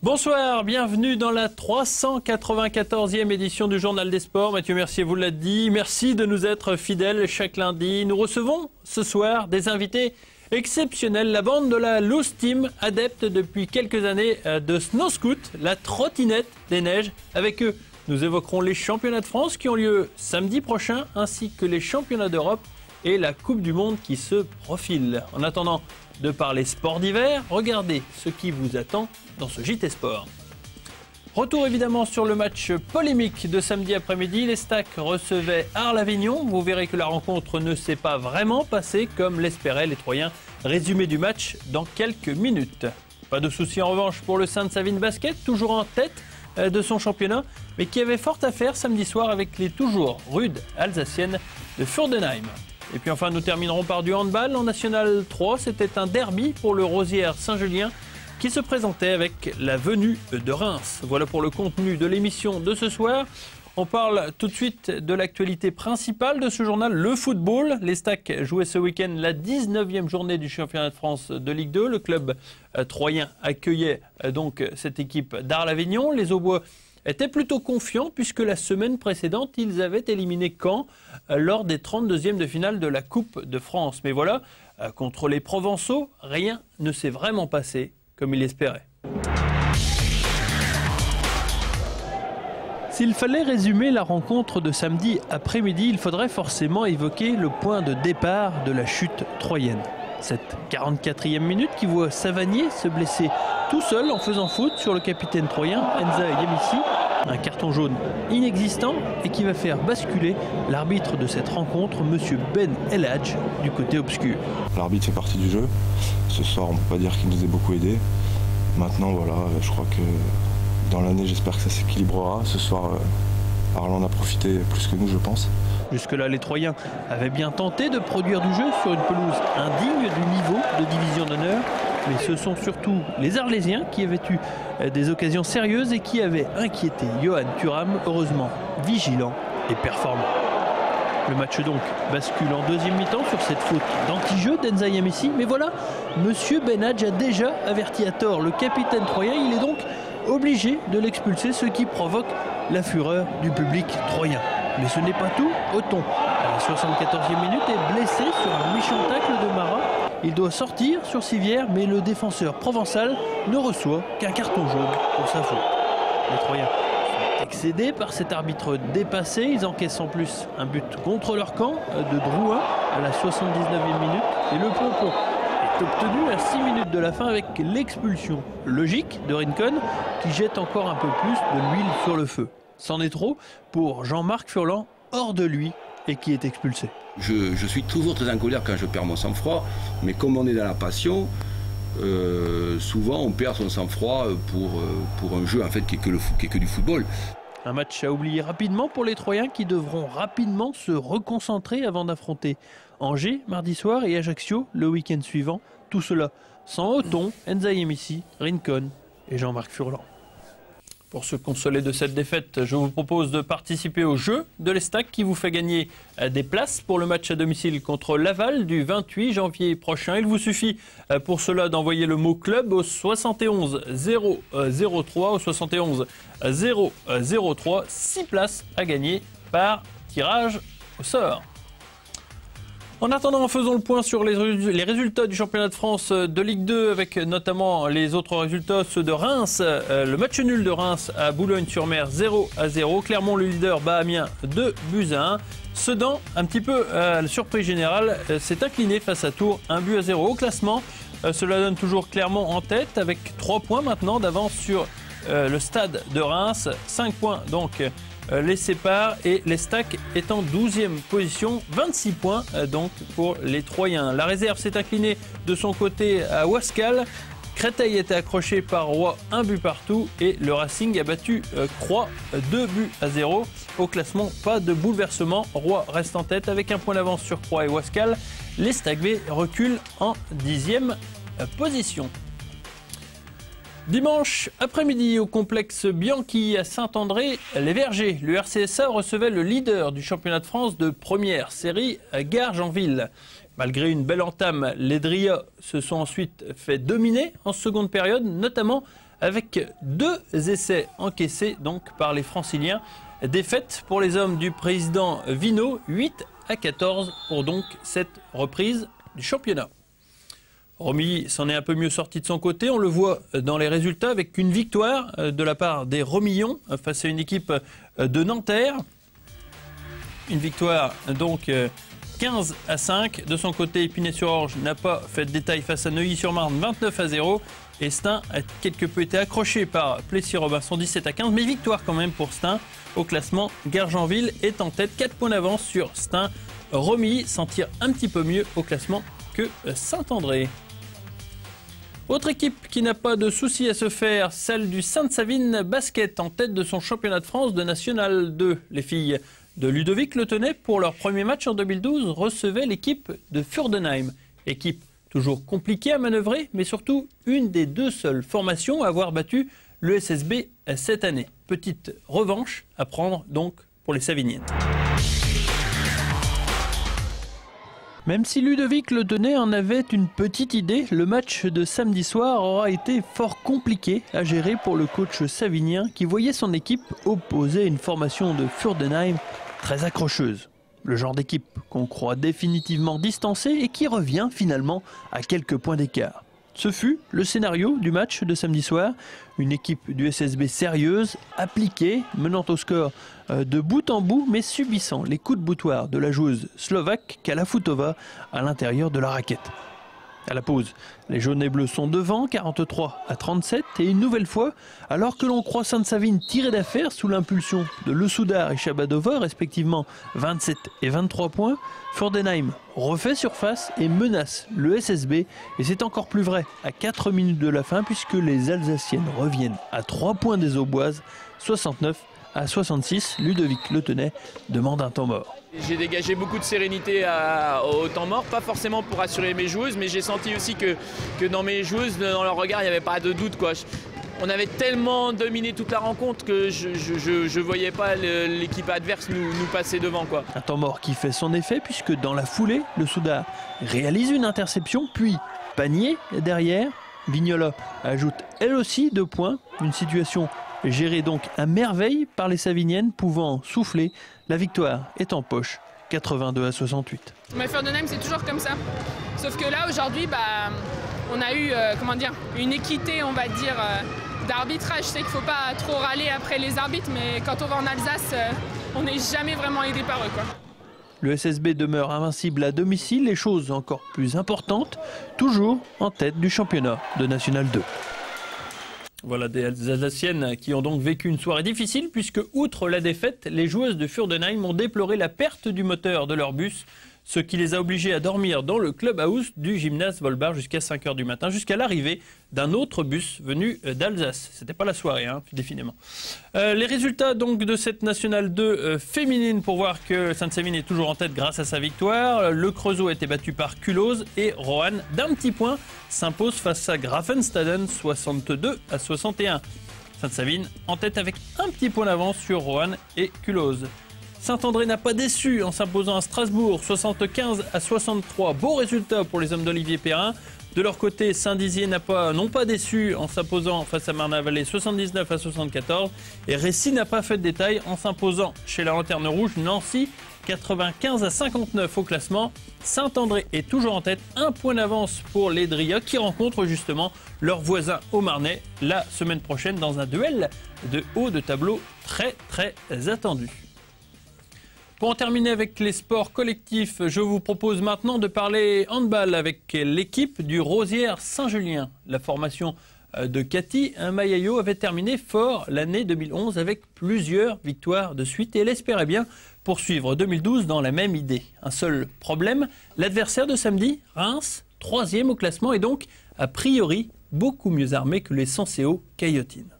Bonsoir, bienvenue dans la 394e édition du Journal des Sports. Mathieu Mercier vous l'a dit, merci de nous être fidèles chaque lundi. Nous recevons ce soir des invités exceptionnels, la bande de la Loose Team, adepte depuis quelques années de Snow Scoot, la trottinette des neiges. Avec eux, nous évoquerons les championnats de France qui ont lieu samedi prochain, ainsi que les championnats d'Europe et la Coupe du Monde qui se profile. En attendant de parler sport d'hiver, regardez ce qui vous attend dans ce JT Sport. Retour évidemment sur le match polémique de samedi après-midi. Les Stacks recevaient Arles-Avignon. Vous verrez que la rencontre ne s'est pas vraiment passée comme l'espéraient les Troyens. Résumé du match dans quelques minutes. Pas de souci en revanche pour le Sainte-Savine Basket, toujours en tête de son championnat, mais qui avait fort à faire samedi soir avec les toujours rudes alsaciennes de Furdenheim. Et puis enfin, nous terminerons par du handball. En National 3, c'était un derby pour le Rosières Saint-Julien qui se présentait avec la venue de Reims. Voilà pour le contenu de l'émission de ce soir. On parle tout de suite de l'actualité principale de ce journal, le football. Les Stacks jouaient ce week-end la 19e journée du championnat de France de Ligue 2. Le club troyen accueillait donc cette équipe d'Arles-Avignon. Les Aubois étaient plutôt confiants puisque la semaine précédente, ils avaient éliminé Caen lors des 32e de finale de la Coupe de France. Mais voilà, contre les Provençaux, rien ne s'est vraiment passé comme il l'espérait. S'il fallait résumer la rencontre de samedi après-midi, il faudrait forcément évoquer le point de départ de la chute troyenne. Cette 44e minute qui voit Savanier se blesser tout seul en faisant faute sur le capitaine troyen Enza Yamissi. Un carton jaune inexistant et qui va faire basculer l'arbitre de cette rencontre, monsieur Ben Eladj, du côté obscur. L'arbitre fait partie du jeu. Ce soir, on ne peut pas dire qu'il nous ait beaucoup aidé. Maintenant, voilà, je crois que dans l'année, j'espère que ça s'équilibrera. Ce soir, Arles en a profité plus que nous, je pense. Jusque-là, les Troyens avaient bien tenté de produire du jeu sur une pelouse indigne du niveau de division d'honneur. Mais ce sont surtout les Arlésiens qui avaient eu des occasions sérieuses et qui avaient inquiété Johan Thuram, heureusement vigilant et performant. Le match donc bascule en deuxième mi-temps sur cette faute d'anti-jeu d'Enza Yamissi. Mais voilà, monsieur Benadj a déjà averti à tort le capitaine troyen. Il est donc obligé de l'expulser, ce qui provoque la fureur du public troyen. Mais ce n'est pas tout. Othon, à la 74e minute, est blessé sur un méchant tacle de Marat. Il doit sortir sur civière, mais le défenseur provençal ne reçoit qu'un carton jaune pour sa faute. Les Troyens sont excédés par cet arbitre dépassé. Ils encaissent en plus un but contre leur camp de Drouin à la 79e minute. Et le pompon est obtenu à 6 minutes de la fin avec l'expulsion logique de Rincon qui jette encore un peu plus de l'huile sur le feu. C'en est trop pour Jean-Marc Furlan, hors de lui et qui est expulsé. Je suis toujours très en colère quand je perds mon sang-froid, mais comme on est dans la passion, souvent on perd son sang-froid pour un jeu en fait qui est que du football. Un match à oublier rapidement pour les Troyens qui devront rapidement se reconcentrer avant d'affronter Angers mardi soir et Ajaccio le week-end suivant. Tout cela sans Othon, Enza Yamissi, Rincon et Jean-Marc Furlan. Pour se consoler de cette défaite, je vous propose de participer au jeu de l'Estac qui vous fait gagner des places pour le match à domicile contre Laval du 28 janvier prochain. Il vous suffit pour cela d'envoyer le mot club au 71 003 au 71 003. 6 places à gagner par tirage au sort. En attendant, faisons le point sur les résultats du championnat de France de Ligue 2 avec notamment les autres résultats, ceux de Reims. Le match nul de Reims à Boulogne-sur-Mer 0-0. Clermont, le leader, bat Amiens 2-1. Sedan, un petit peu à la surprise générale, s'est incliné face à Tours 1-0. Au classement, cela donne toujours Clermont en tête avec 3 points maintenant d'avance sur le stade de Reims. 5 points donc les séparent et les Stacks est en 12e position, 26 points donc pour les Troyens. La réserve s'est inclinée de son côté à Ouascal. Créteil était accroché par Roy 1 but partout et le Racing a battu Croix 2-0. Au classement, pas de bouleversement. Roy reste en tête avec un point d'avance sur Croix et Ouascal. Les Stacks B reculent en 10e position. Dimanche après-midi au complexe Bianchi à Saint-André, les Vergers. Le RCSA recevait le leader du championnat de France de première série, Garges-en-Ville. Malgré une belle entame, les Drias se sont ensuite fait dominer en seconde période, notamment avec 2 essais encaissés donc par les Franciliens. Défaite pour les hommes du président Vino, 8-14 pour donc cette reprise du championnat. Romilly s'en est un peu mieux sorti de son côté, on le voit dans les résultats avec une victoire de la part des Romillons face à une équipe de Nanterre. Une victoire donc 15-5. De son côté, Épinay-sur-Orge n'a pas fait de détail face à Neuilly-sur-Marne, 29-0. Et Stein a quelque peu été accroché par Plessis-Robinson, 17-15. Mais victoire quand même pour Stein au classement. Gargenville est en tête, 4 points d'avance sur Stein. Romilly s'en tire un petit peu mieux au classement que Saint-André. Autre équipe qui n'a pas de soucis à se faire, celle du Sainte-Savine Basket en tête de son championnat de France de National 2. Les filles de Ludovic Le Tenay, pour leur premier match en 2012, recevaient l'équipe de Furdenheim. Équipe toujours compliquée à manœuvrer, mais surtout une des 2 seules formations à avoir battu le SSB cette année. Petite revanche à prendre donc pour les Saviniennes. Même si Ludovic Le Tenay en avait une petite idée, le match de samedi soir aura été fort compliqué à gérer pour le coach savinien qui voyait son équipe opposer une formation de Furdenheim très accrocheuse. Le genre d'équipe qu'on croit définitivement distancée et qui revient finalement à quelques points d'écart. Ce fut le scénario du match de samedi soir. Une équipe du SSB sérieuse, appliquée, menant au score de bout en bout, mais subissant les coups de boutoir de la joueuse slovaque Kalafutova à l'intérieur de la raquette. À la pause, les jaunes et bleus sont devant, 43-37, et une nouvelle fois, alors que l'on croit Sainte-Savine tirer d'affaire sous l'impulsion de Le Soudard et Chabadova, respectivement 27 et 23 points, Furdenheim refait surface et menace le SSB, et c'est encore plus vrai à 4 minutes de la fin, puisque les Alsaciennes reviennent à 3 points des Auboises, 69-66, Ludovic Le Tenay demande un temps mort. J'ai dégagé beaucoup de sérénité au temps mort, pas forcément pour assurer mes joueuses, mais j'ai senti aussi que dans mes joueuses, dans leur regard, il n'y avait pas de doute, quoi. On avait tellement dominé toute la rencontre que je ne voyais pas l'équipe adverse nous passer devant, quoi. Un temps mort qui fait son effet, puisque dans la foulée, le Soudard réalise une interception, puis panier derrière. Vignola ajoute elle aussi 2 points, une situation gérée donc à merveille par les Saviniennes, pouvant souffler. La victoire est en poche, 82-68. Mais Furdenheim, c'est toujours comme ça. Sauf que là, aujourd'hui, on a eu une équité, on va dire, d'arbitrage. Je sais qu'il ne faut pas trop râler après les arbitres, mais quand on va en Alsace, on n'est jamais vraiment aidé par eux, quoi. Le SSB demeure invincible à domicile, les choses encore plus importantes, toujours en tête du championnat de National 2. Voilà des Alsaciennes qui ont donc vécu une soirée difficile puisque, outre la défaite, les joueuses de Furdenheim ont déploré la perte du moteur de leur bus, ce qui les a obligés à dormir dans le clubhouse du gymnase Volbar jusqu'à 5 h du matin, jusqu'à l'arrivée d'un autre bus venu d'Alsace. C'était pas la soirée, définitivement. Les résultats donc de cette Nationale 2 féminine, pour voir que Sainte-Savine est toujours en tête grâce à sa victoire. Le Creusot a été battu par Culose et Roanne d'un petit point s'impose face à Graffenstaden 62-61. Sainte-Savine en tête avec un petit point d'avance sur Roanne et Culose. Saint-André n'a pas déçu en s'imposant à Strasbourg 75-63. Beau résultat pour les hommes d'Olivier Perrin. De leur côté, Saint-Dizier n'ont pas déçu en s'imposant face à Marne-la-Vallée 79-74. Et Récy n'a pas fait de détail en s'imposant chez la Lanterne Rouge Nancy 95-59 au classement. Saint-André est toujours en tête, un point d'avance pour les Dria qui rencontrent justement leurs voisins au Marnais la semaine prochaine dans un duel de haut de tableau très attendu. Pour en terminer avec les sports collectifs, je vous propose maintenant de parler handball avec l'équipe du Rosières Saint-Julien. La formation de Cathy Mayayo avait terminé fort l'année 2011 avec plusieurs victoires de suite et elle espérait bien poursuivre 2012 dans la même idée. Un seul problème, l'adversaire de samedi, Reims, 3e au classement et donc a priori beaucoup mieux armé que les Sancéo Caillotines.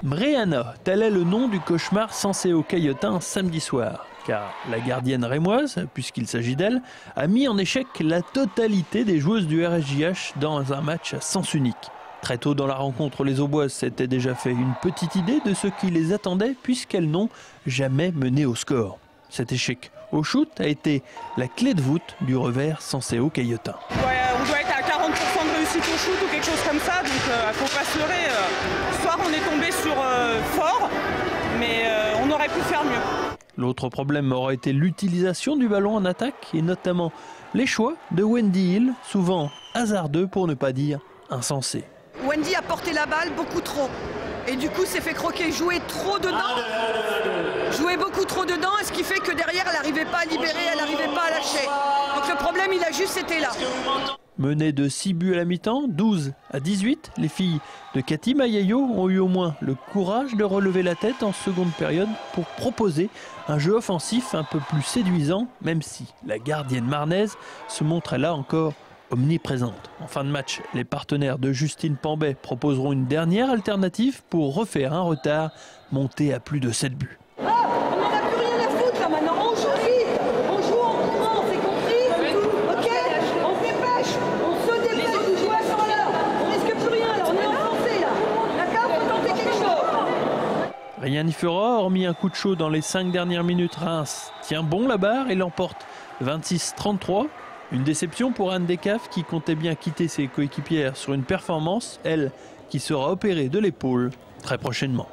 Mréana, tel est le nom du cauchemar Sancéo Caillotin samedi soir. Car la gardienne rémoise, puisqu'il s'agit d'elle, a mis en échec la totalité des joueuses du RSJH dans un match à sens unique. Très tôt dans la rencontre, les Auboises s'étaient déjà fait une petite idée de ce qui les attendait puisqu'elles n'ont jamais mené au score. Cet échec au shoot a été la clé de voûte du revers Sancéo Caillotin. On doit être à 40% de réussite shoot ou quelque chose comme ça, donc faut pas se leurrer. Ce soir on est tombé sur fort, mais on aurait pu faire mieux. L'autre problème aura été l'utilisation du ballon en attaque et notamment les choix de Wendy Hill, souvent hasardeux pour ne pas dire insensés. Wendy a porté la balle beaucoup trop et du coup s'est fait croquer, jouer trop dedans, jouer beaucoup trop dedans, et ce qui fait que derrière elle n'arrivait pas à libérer, elle n'arrivait pas à lâcher. Donc le problème il a juste été là. Menées de 6 buts à la mi-temps, 12-18, les filles de Cathy Mayayo ont eu au moins le courage de relever la tête en seconde période pour proposer un jeu offensif un peu plus séduisant, même si la gardienne marnaise se montrait là encore omniprésente. En fin de match, les partenaires de Justine Pambay proposeront une dernière alternative pour refaire un retard monté à plus de 7 buts. On n'en a plus rien à foutre là maintenant, on joue vite, on joue en courant, c'est compris? Ok, on se dépêche, on se dépêche de jouer à 100 à l'heure, on risque plus rien là, on est enfoncé là, d'accord? Faut tenter quelque chose. Rien n'y fera, hormis un coup de chaud dans les 5 dernières minutes. Reims tient bon la barre et l'emporte 26-33. Une déception pour Anne Descaves qui comptait bien quitter ses coéquipières sur une performance, elle, qui sera opérée de l'épaule très prochainement.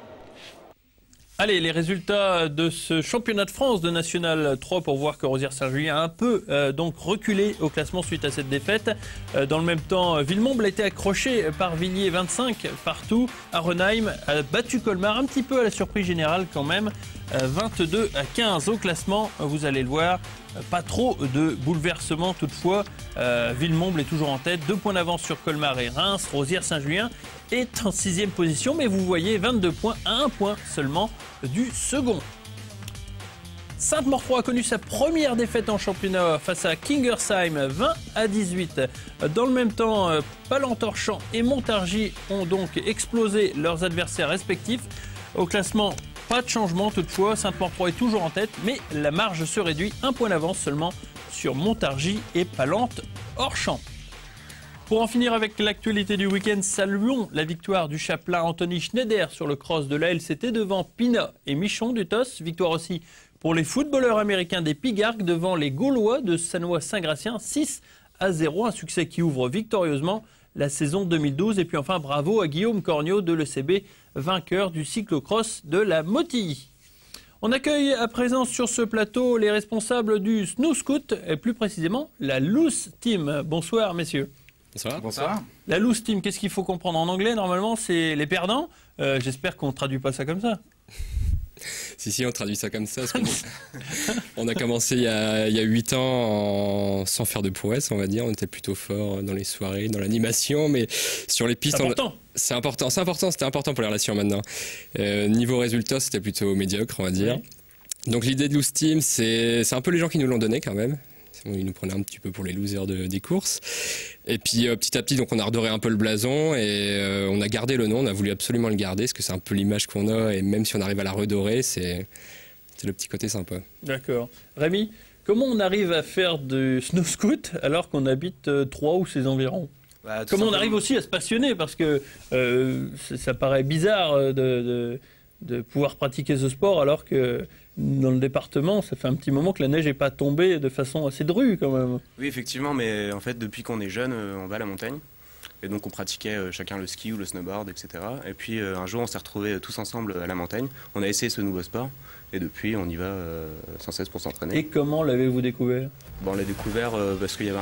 Allez, les résultats de ce championnat de France de National 3 pour voir que Rosières-Saint-Julien a un peu donc reculé au classement suite à cette défaite. Dans le même temps, Villemomble a été accroché par Villiers 25 partout. Arenheim a battu Colmar un petit peu à la surprise générale quand même. 22-15 au classement, vous allez le voir. Pas trop de bouleversement toutefois. Villemomble est toujours en tête, 2 points d'avance sur Colmar et Reims. Rosières-Saint-Julien est en 6e position, mais vous voyez 22 points à 1 point seulement du second. Sainte-Maure 3 a connu sa première défaite en championnat face à Kingersheim, 20-18. Dans le même temps, Palentorchamps et Montargis ont donc explosé leurs adversaires respectifs. Au classement, pas de changement toutefois, Sainte-Maure 3 est toujours en tête, mais la marge se réduit, 1 point d'avance seulement sur Montargis et Palentorchamps. Pour en finir avec l'actualité du week-end, saluons la victoire du chapelain Anthony Schneider sur le cross de la LCT devant Pina et Michon du TOS. Victoire aussi pour les footballeurs américains des Pigargues devant les Gaulois de Sannois-Saint-Gratien, 6-0, un succès qui ouvre victorieusement la saison 2012. Et puis enfin, bravo à Guillaume Corniot de l'ECB, vainqueur du cyclocross de la Motilly. On accueille à présent sur ce plateau les responsables du Snow Scoot, et plus précisément la Loose Team. Bonsoir messieurs. Bonsoir. Bonsoir. La Loose Team, qu'est-ce qu'il faut comprendre en anglais? Normalement, c'est les perdants. J'espère qu'on ne traduit pas ça comme ça. Si, on traduit ça comme ça. On a commencé il y a 8 ans sans faire de prouesse, on va dire. On était plutôt fort dans les soirées, dans l'animation, mais sur les pistes... C'est important. C'était important pour les relations maintenant. Niveau résultat, c'était plutôt médiocre, on va dire. Oui. Donc l'idée de Loose Team, c'est un peu les gens qui nous l'ont donné quand même. Ils nous prenaient un petit peu pour les losers des courses. Et puis petit à petit, donc on a redoré un peu le blason et on a gardé le nom. On a voulu absolument le garder parce que c'est un peu l'image qu'on a. Et même si on arrive à la redorer, c'est le petit côté sympa. D'accord. Rémi, comment on arrive à faire du snow scoot alors qu'on habite Troyes ou ses environs? Comment on arrive aussi à se passionner? Parce que ça paraît bizarre de pouvoir pratiquer ce sport alors que dans le département, ça fait un petit moment que la neige n'est pas tombée de façon assez drue quand même. Oui, effectivement, mais en fait, depuis qu'on est jeune, on va à la montagne. Et donc, on pratiquait chacun le ski ou le snowboard, etc. Et puis, un jour, on s'est retrouvés tous ensemble à la montagne. On a essayé ce nouveau sport. Et depuis, on y va sans cesse pour s'entraîner. Et comment l'avez-vous découvert? On l'a découvert parce qu'il y avait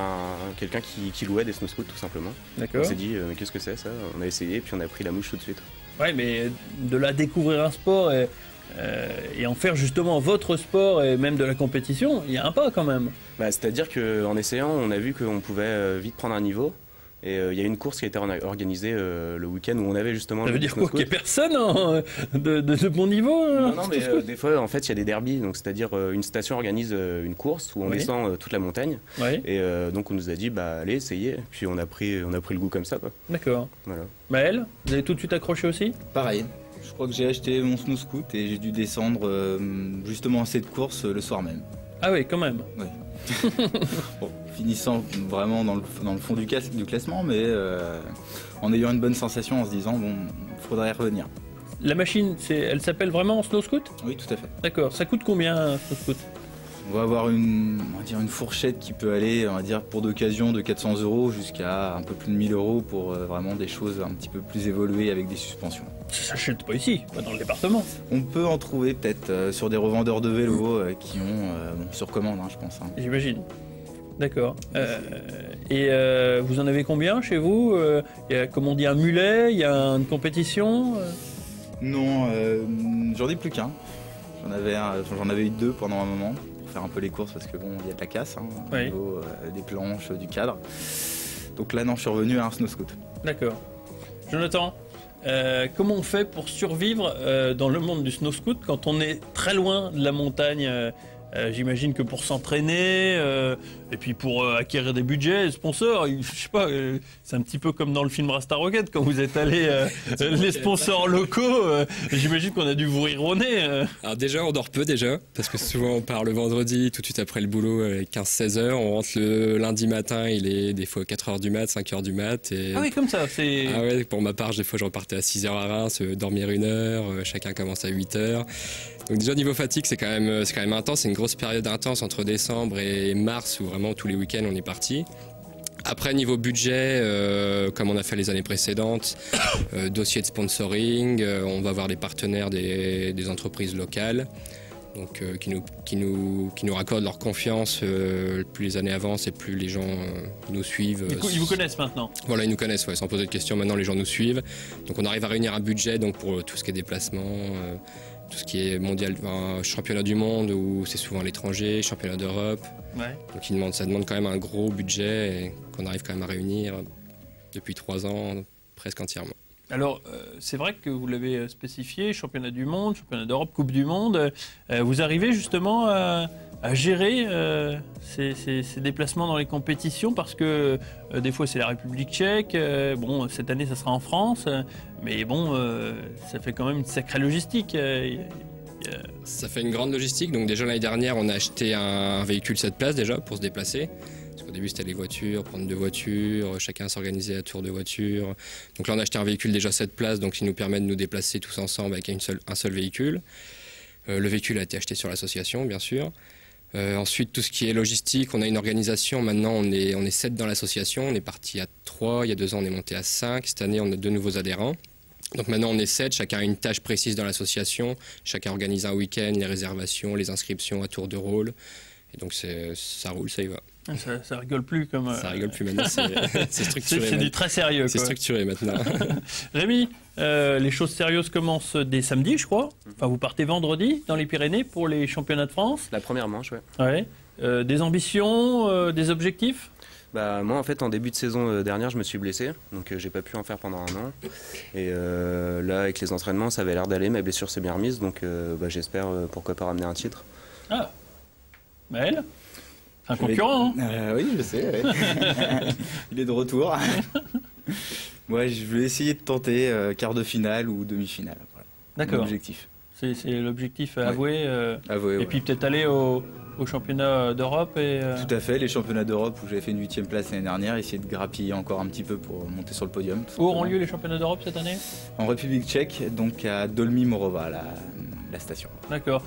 quelqu'un qui louait des snow scouts, tout simplement. D'accord. On s'est dit, mais qu'est-ce que c'est ça? On a essayé, puis on a pris la mouche tout de suite. Ouais, mais de là découvrir un sport et en faire justement votre sport et même de la compétition, il y a un pas quand même. C'est-à-dire qu'en essayant, on a vu qu'on pouvait vite prendre un niveau. Et il y a une course qui a été organisée le week-end où on avait justement... Ça veut dire quoi? Qu'il n'y ait personne de bon niveau? Non, mais des fois, en fait, il y a des derbies. Donc, c'est-à-dire, une station organise une course où on descend toute la montagne. Oui. Et donc, on nous a dit, allez, essayez. Puis, on a pris le goût comme ça, quoi. D'accord. Voilà. Maël, vous avez tout de suite accroché aussi? Pareil. Je crois que j'ai acheté mon snow scoot et j'ai dû descendre justement à cette course le soir même. Ah oui, quand même. Oui. Bon, finissant vraiment dans le fond du classement, mais en ayant une bonne sensation, en se disant, bon, il faudrait revenir. La machine, elle s'appelle vraiment Snow Scoot? Oui, tout à fait. D'accord. Ça coûte combien un Snow Scoot? On va avoir une fourchette qui peut aller, on va dire, pour d'occasion de 400 € jusqu'à un peu plus de 1000 € pour vraiment des choses un petit peu plus évoluées avec des suspensions. Ça s'achète pas ici, pas dans le département. On peut en trouver peut-être sur des revendeurs de vélos qui ont sur commande, je pense. J'imagine. D'accord. Vous en avez combien chez vous? Il y a, comme on dit, un mulet, il y a une compétition Non, j'en ai plus qu'un. J'en avais eu 2 pendant un moment. Faire un peu les courses parce que bon, il y a de la casse au niveau des planches, du cadre. Donc là, non, je suis revenu à un snow scoot. D'accord. Jonathan, comment on fait pour survivre dans le monde du snow scoot quand on est très loin de la montagne? J'imagine que pour s'entraîner et puis pour acquérir des budgets, des sponsors, je sais pas, c'est un petit peu comme dans le film Rasta Rocket quand vous êtes allé les sponsors locaux. J'imagine qu'on a dû vous rire au nez. Alors déjà, on dort peu déjà parce que souvent on part le vendredi tout de suite après le boulot, 15-16 heures. On rentre le lundi matin, il est des fois 4 heures du mat, 5 heures du mat. Et... Ah oui, comme ça, c'est... Ah ouais, pour ma part, des fois je repartais à 6 heures à Reims, dormir 1 heure, chacun commence à 8 heures. Donc déjà niveau fatigue, c'est quand même intense, c'est une grosse période intense entre décembre et mars où vraiment tous les week-ends on est parti. Après niveau budget, comme on a fait les années précédentes, dossier de sponsoring, on va voir les partenaires des entreprises locales, donc qui nous raccordent leur confiance. Plus les années avancent et plus les gens nous suivent. Du coup, ils vous connaissent maintenant. Voilà, ils nous connaissent, sans poser de questions. Maintenant, les gens nous suivent. Donc on arrive à réunir un budget donc pour tout ce qui est déplacement. Tout ce qui est mondial, championnat du monde où c'est souvent à l'étranger, championnat d'Europe. Ouais. Donc ça demande quand même un gros budget et qu'on arrive quand même à réunir depuis 3 ans presque entièrement. Alors, c'est vrai que vous l'avez spécifié, championnat du monde, championnat d'Europe, Coupe du Monde. Vous arrivez justement à gérer ces déplacements dans les compétitions parce que des fois c'est la République tchèque, bon cette année ça sera en France, mais bon ça fait quand même une sacrée logistique. Ça fait une grande logistique, donc déjà l'année dernière on a acheté un véhicule 7 places déjà pour se déplacer. Au début, c'était les voitures, prendre 2 voitures, chacun s'organisait à tour de voiture. Donc là, on a acheté un véhicule déjà 7 places, donc qui nous permet de nous déplacer tous ensemble avec un seul véhicule. Le véhicule a été acheté sur l'association, bien sûr. Ensuite, tout ce qui est logistique, on a une organisation. Maintenant, on est 7 dans l'association. On est parti à 3. Il y a 2 ans, on est monté à 5. Cette année, on a 2 nouveaux adhérents. Donc maintenant, on est 7. Chacun a une tâche précise dans l'association. Chacun organise un week-end, les réservations, les inscriptions à tour de rôle. Et donc, ça roule, ça y va. Ça rigole plus comme... Ça rigole plus maintenant, c'est structuré. C'est du très sérieux. C'est structuré maintenant. Rémi, les choses sérieuses commencent dès samedi, je crois. Enfin, vous partez vendredi dans les Pyrénées pour les championnats de France. La première manche, ouais. Des ambitions, des objectifs? Moi, en fait, en début de saison dernière, je me suis blessé, donc j'ai pas pu en faire pendant un an. Et là, avec les entraînements, ça avait l'air d'aller. Ma blessure s'est bien remise, donc j'espère pourquoi pas ramener un titre. Ah, Maël, un concurrent, hein? Oui, je sais. Ouais. Il est de retour. Ouais, je vais essayer de tenter quart de finale ou demi-finale. Voilà. D'accord. L'objectif. C'est l'objectif avoué. Avoué, et puis peut-être aller au championnat d'Europe. Tout à fait, les championnats d'Europe où j'avais fait une 8e place l'année dernière, essayer de grappiller encore un petit peu pour monter sur le podium. Où auront lieu les championnats d'Europe cette année? En République tchèque, donc à Dolmi Morova, la station. D'accord.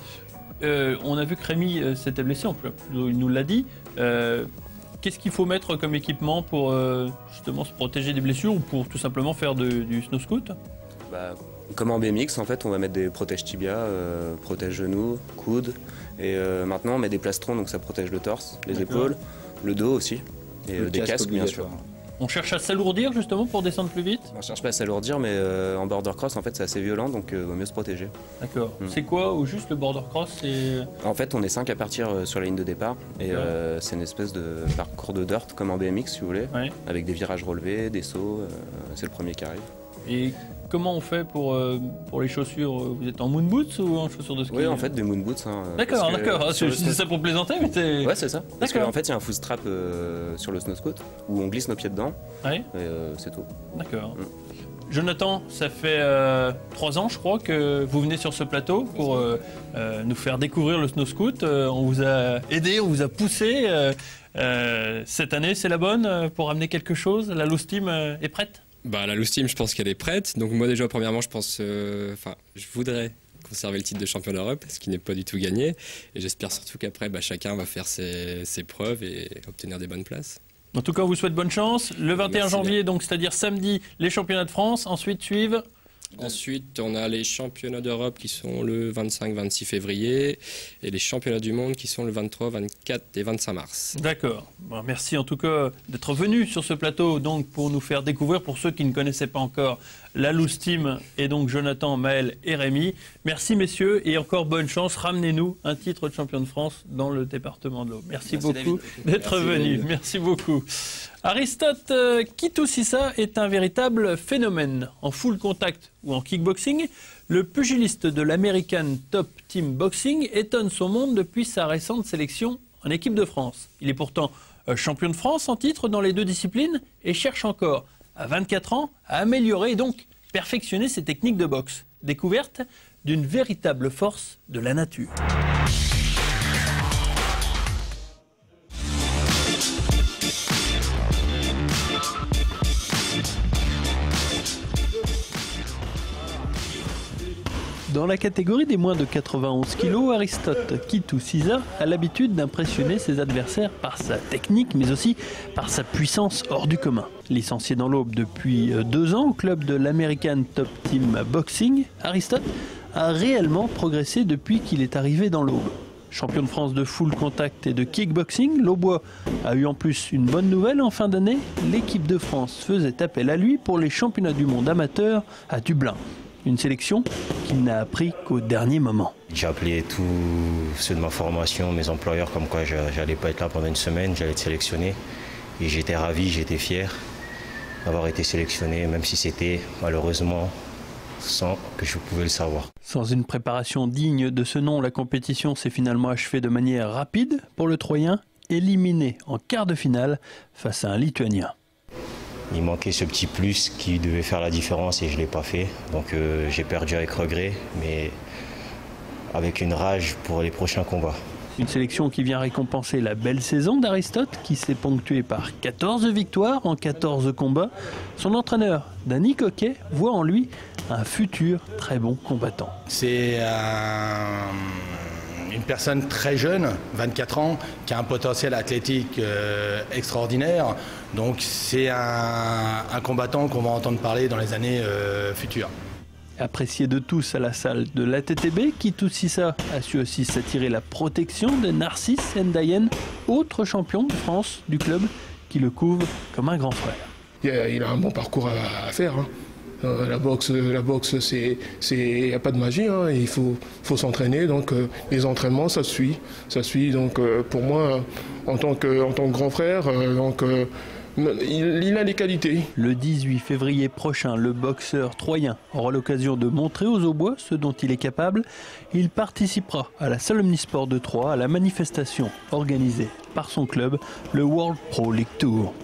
On a vu que Rémi s'était blessé, il nous l'a dit. Qu'est-ce qu'il faut mettre comme équipement pour justement se protéger des blessures ou pour tout simplement faire du snow scoot? Comme en BMX, en fait, on va mettre des protèges tibia, protèges genoux, coudes. Et maintenant, on met des plastrons, donc ça protège le torse, les épaules, le dos aussi. Et des casques, bien sûr. On cherche à s'alourdir justement pour descendre plus vite? On cherche pas à s'alourdir, mais en border cross, en fait, c'est assez violent, donc il vaut mieux se protéger. D'accord. C'est quoi au juste le border cross? En fait, on est 5 à partir sur la ligne de départ, et c'est une espèce de parcours de dirt, comme en BMX, si vous voulez, avec des virages relevés, des sauts, c'est le premier qui arrive. Et comment on fait pour les chaussures? Vous êtes en moon boots ou en chaussures de ski? Oui, en fait, des moon boots. D'accord. Je disais ça pour plaisanter, mais c'est... Ouais, c'est ça. Parce qu'en fait, il y a un foot strap sur le snow scoot où on glisse nos pieds dedans. Et c'est tout. D'accord. Jonathan, ça fait 3 ans, je crois, que vous venez sur ce plateau pour nous faire découvrir le snow scoot. On vous a aidé, on vous a poussé. Cette année, c'est la bonne pour amener quelque chose? La Loose Team est prête? La Loose Team, je pense qu'elle est prête. Donc moi déjà, premièrement, je pense, je voudrais conserver le titre de champion d'Europe, ce qui n'est pas du tout gagné. Et j'espère surtout qu'après, chacun va faire ses preuves et obtenir des bonnes places. En tout cas, on vous souhaite bonne chance. Le 21 Merci janvier, donc, c'est-à-dire samedi, les championnats de France. Ensuite suivent... Ensuite, on a les championnats d'Europe qui sont le 25-26 février et les championnats du monde qui sont le 23, 24 et 25 mars. D'accord. Bon, merci en tout cas d'être venu sur ce plateau donc, pour nous faire découvrir, pour ceux qui ne connaissaient pas encore, la Loose Team et donc Jonathan, Maël et Rémi. Merci messieurs et encore bonne chance. Ramenez-nous un titre de champion de France dans le département de l'Aube. Merci beaucoup d'être venu. Merci beaucoup. Aristote Kitoussissa est un véritable phénomène. En full contact ou en kickboxing, le pugiliste de l'American Top Team Boxing étonne son monde depuis sa récente sélection en équipe de France. Il est pourtant champion de France en titre dans les deux disciplines et cherche encore, à 24 ans, à améliorer et donc perfectionner ses techniques de boxe. Découverte d'une véritable force de la nature. Dans la catégorie des moins de 91 kg, Aristote Kitoussissa a l'habitude d'impressionner ses adversaires par sa technique, mais aussi par sa puissance hors du commun. Licencié dans l'Aube depuis 2 ans au club de l'American Top Team Boxing, Aristote a réellement progressé depuis qu'il est arrivé dans l'Aube. Champion de France de full contact et de kickboxing, l'Aubois a eu en plus une bonne nouvelle en fin d'année. L'équipe de France faisait appel à lui pour les championnats du monde amateurs à Dublin. Une sélection qu'il n'a appris qu'au dernier moment. J'ai appelé tous ceux de ma formation, mes employeurs, comme quoi j'allais pas être là pendant une semaine, j'allais être sélectionné. Et j'étais ravi, j'étais fier d'avoir été sélectionné, même si c'était malheureusement sans que je pouvais le savoir. Sans une préparation digne de ce nom, la compétition s'est finalement achevée de manière rapide pour le Troyen, éliminé en quart de finale face à un Lituanien. Il manquait ce petit plus qui devait faire la différence et je ne l'ai pas fait. Donc j'ai perdu avec regret, mais avec une rage pour les prochains combats. Une sélection qui vient récompenser la belle saison d'Aristote, qui s'est ponctuée par 14 victoires en 14 combats. Son entraîneur, Danny Coquet, voit en lui un futur très bon combattant. C'est une personne très jeune, 24 ans, qui a un potentiel athlétique extraordinaire. Donc c'est un combattant qu'on va entendre parler dans les années futures. Apprécié de tous à la salle de l'ATTB, Kitoussissa a su aussi s'attirer la protection de Narcisse Ndayen, autre champion de France du club, qui le couvre comme un grand frère. Il a un bon parcours à faire. Hein. La boxe, il n'y a pas de magie, hein. Il faut s'entraîner, donc les entraînements, ça suit. Donc pour moi, en tant que grand frère, il a des qualités. Le 18 février prochain, le boxeur troyen aura l'occasion de montrer aux Aubois ce dont il est capable. Il participera à la Salle Omnisport de Troyes, à la manifestation organisée par son club, le World Pro League Tour.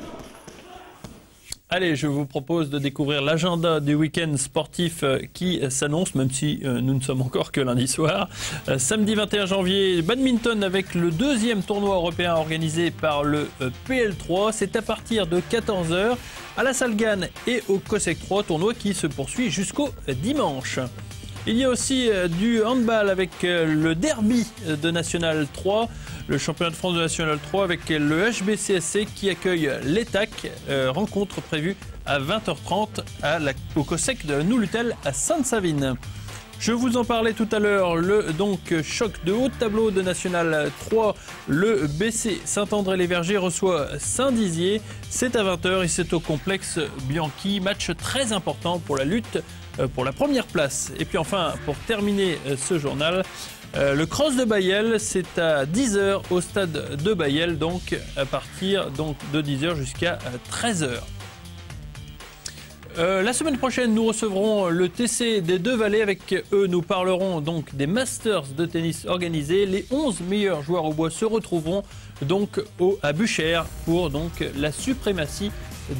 Allez, je vous propose de découvrir l'agenda du week-end sportif qui s'annonce, même si nous ne sommes encore que lundi soir. Samedi 21 janvier, badminton avec le 2e tournoi européen organisé par le PL3. C'est à partir de 14 h à la Salle Gann et au COSEC 3, tournoi qui se poursuit jusqu'au dimanche. Il y a aussi du handball avec le derby de National 3, le championnat de France de National 3 avec le HBCSC qui accueille l'ETAC, rencontre prévue à 20 h 30 au COSEC de Nouloutel à Sainte-Savine. Je vous en parlais tout à l'heure, le choc de haut tableau de National 3, le BC Saint-André-les-Vergers reçoit Saint-Dizier, c'est à 20 h et c'est au complexe Bianchi, match très important pour la lutte pour la première place. Et puis enfin, pour terminer ce journal, le cross de Bailleul, c'est à 10 h au stade de Bailleul, donc à partir de 10 h jusqu'à 13 h. La semaine prochaine, nous recevrons le TC des Deux-Vallées. Avec eux, nous parlerons donc des Masters de tennis organisés. Les 11 meilleurs joueurs au bois se retrouveront donc à Buchères pour la suprématie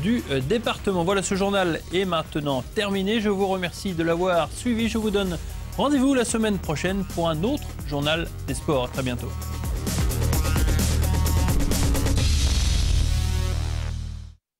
du département. Voilà, ce journal est maintenant terminé. Je vous remercie de l'avoir suivi. Je vous donne rendez-vous la semaine prochaine pour un autre journal des sports. À très bientôt.